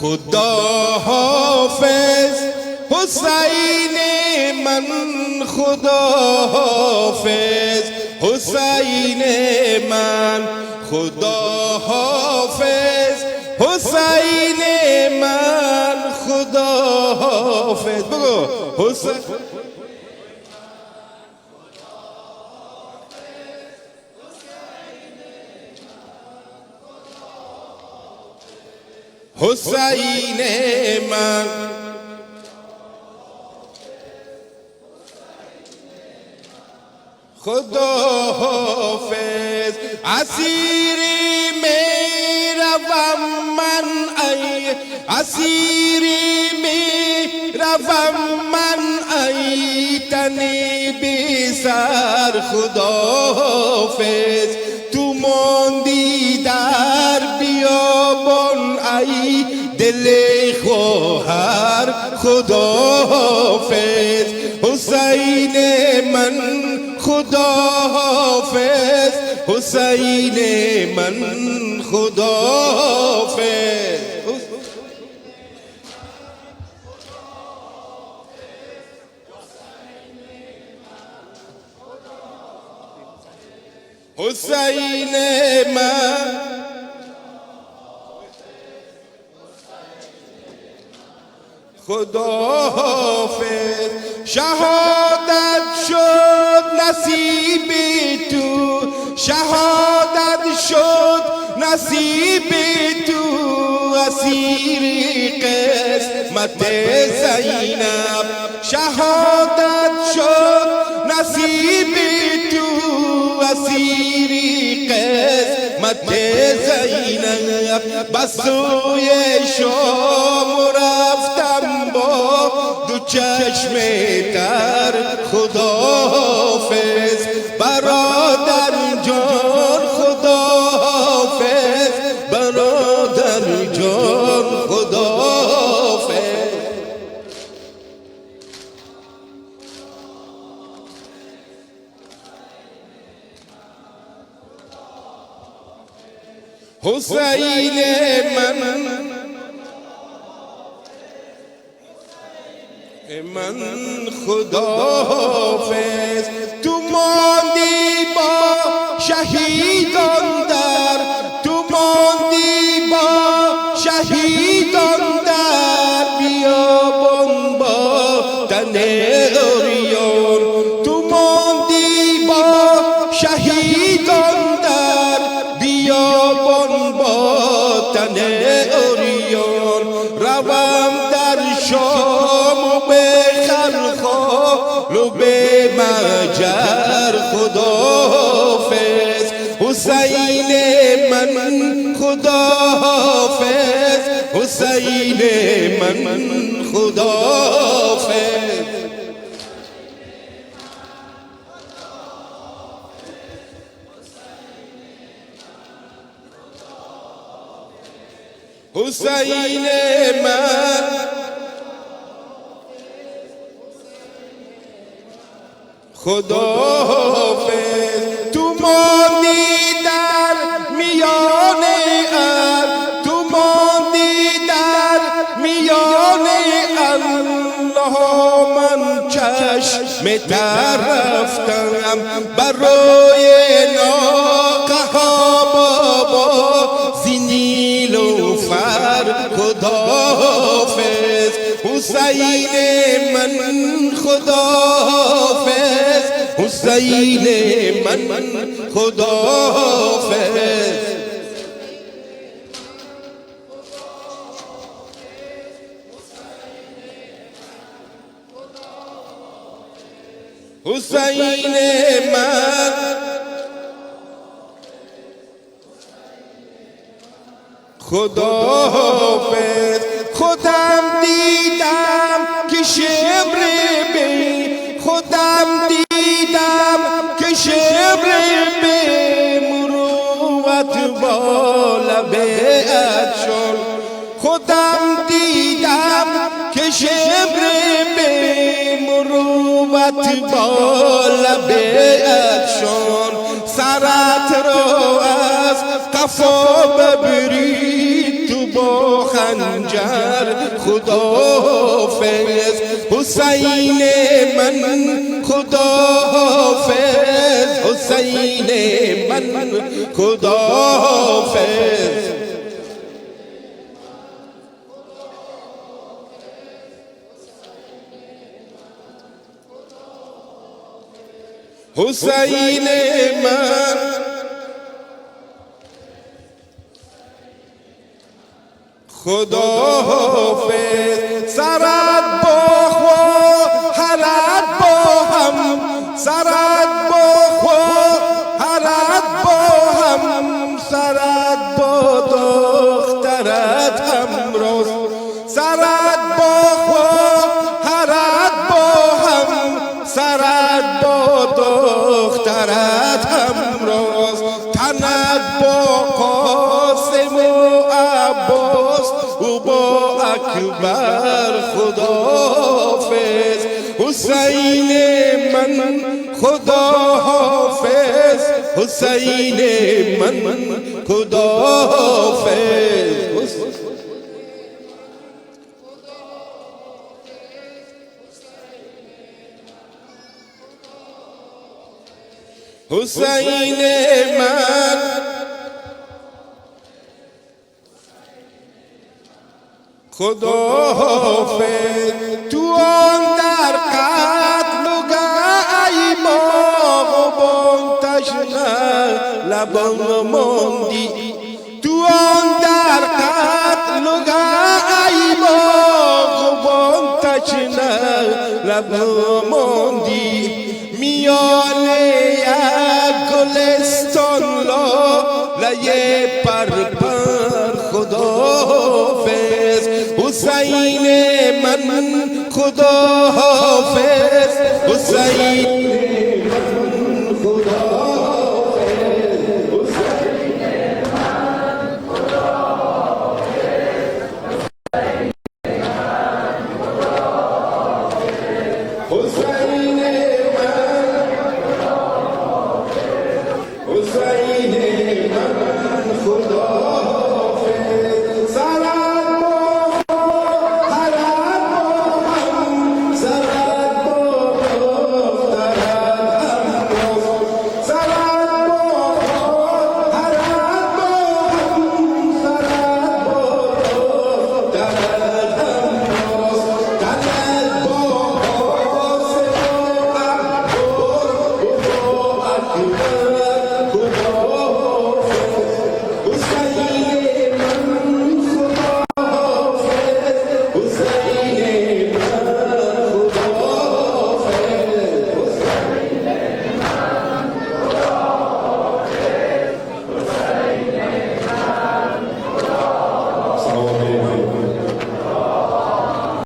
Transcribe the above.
خدا حافظ حسین من، خدا حافظ حسین من، خدا حافظ حسین من، خدا حافظ. بگو حسین حسین من، خدا حافظ. اسیری میروم من، ای اسیری میروم من، ای تنی بی سر. خدا حافظ تو ماندی در بیابان، ای دل خواهر. خدا حافظ حسین من، خدا حافظ حسین من، خدا حافظ. حسین من، خدا حافظ. شهادت شد نصیب تو، شهادت شد نصیب تو. اسیری قسمت زینب، شهادت شد نصیب تو. اسیری قسمت زینب، بس سوی شام رفتم با دو چشم تر. خدا حافظ برادر جان، خدا حافظ برادر جان، خدا حافظ. حسین من، من خدا حافظ. تو ماندی با شهیدان در، تو ماندی با شهیدان در بیابان با تن اوریان. تو ماندی با شهیدان در بیابان با تن اوریان. روم در شام و به خلخال و به مجر. خدا حافظ حسین من، خدا حافظ حسین من، خدا حافظ. حسین من، خدا حافظ. تو ماندی در میان ار، تو ماندی در میان الله. من چشم تر رفتم برای ناقه ها بابا زینیل و فر. خدا حافظ حسین من، خدا حافظ حسین من، خدا حافظ. حسین من، خدا حافظ. خودم دیدم که شبر بی، خودم دیدم که شبر بی مروت بالا بیعت شد. خودم دیدم که شبر بی مروت بالا بیعت شد. سرت رو از قفا ببرید تو با خنجر خداحافظ حسین من خداحافظ حسین من خداحافظ حسین من خداحافظ سرت با خواهرت با هم سرت با خواهرت با هم سرت با دخترت همراز سرت با خواهرت با هم سرت با دخترت همراز تنت با قاسم و عباس و با اکبر خداحافظ حسین من خداحافظ حسین من خداحافظ حسین من خداحافظ تو آن در قتل و گای باغبان تشنه لبان ماندی تو آن در قتل و گای باغبان تشنه لبان ماندی میان یک گلستان لایه پرپر خداحافظ حسین من خداحافظ حسین